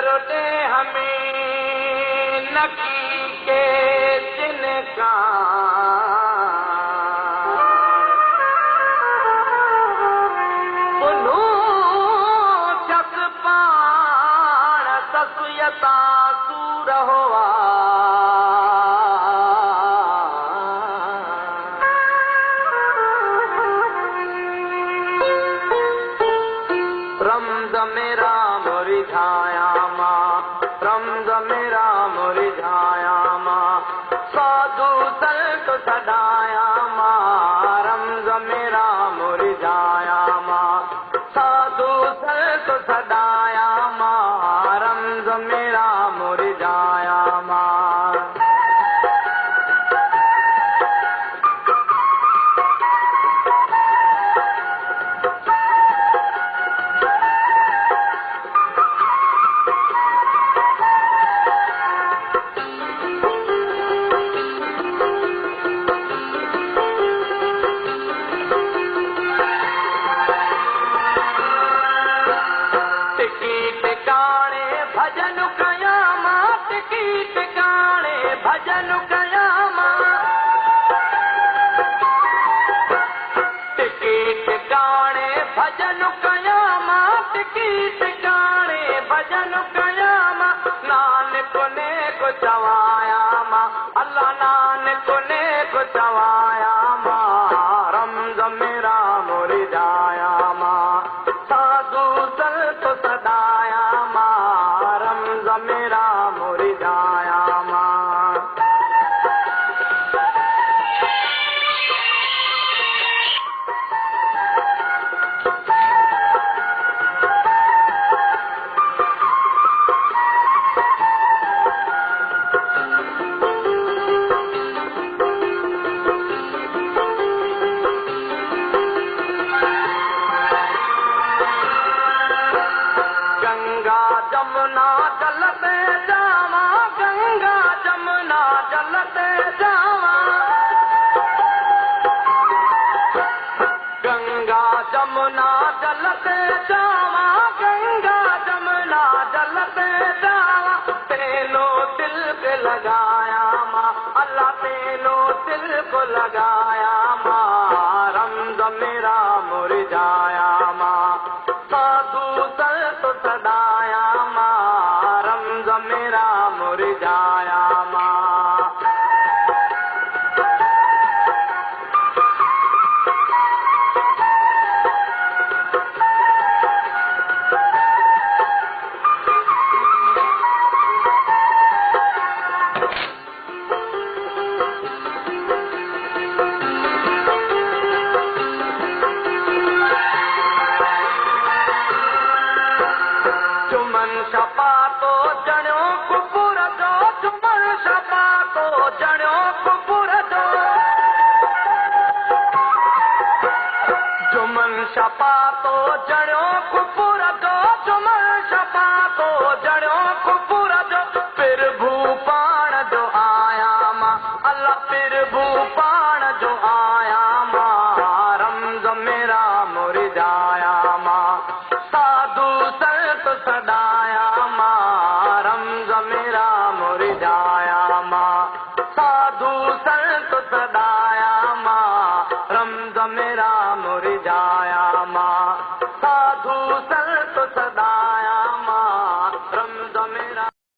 दर्द हमें नकी के जिनका ससुयता सूर हुआ रमज़ मेरा मुरझाया माँ रमज़ मेरा मुरझाया माँ साधु संत सदाया माँ रमज़ मेरा मुरझाया माँ साधु संत सदाया माँ रमज़ मेरा मुरझाया माँ भजन कयामा टिकी टिकाणे भजन कयामा टिकी टिकाणे भजन कयामा टिकी टिकाणे भजन कयामा नानक ने को चवाया मां अल्लाह नानक ने को चवाया मां रमज़ मेरा मुरझाया मां साधु संत सदाया रमज़ मेरा मुरझाया माँ गंगा जमुना जलते जावा गंगा जमुना जलते जावा गंगा जमुना जलते जावा गंगा जमुना जलते जावा तेलो दिल पे लगाया माँ अल्लाह तेलो दिल को लगाया माँ रमज़ मेरा मुरझाया माँ साधु संत सदाया माँ रमज़ मेरा मुरझाया माँ छपा तो जणियो कुपुर जो चुमन छपा तो जणियो कुपुर जो चुमन छपा तो जणियो कुपुर जो चुमन छपा तो जणियो कुपुर जो फिर भूपाण जो आया माँ अल्लाह फिर भूपाण जो आया माँ रमज़ मेरा मुरझाया माँ साधु संत सदाया रमज़ मेरा मुरझाया माँ साधु संत सदाया माँ रमज़ मेरा मुरझाया माँ साधु संत सदाया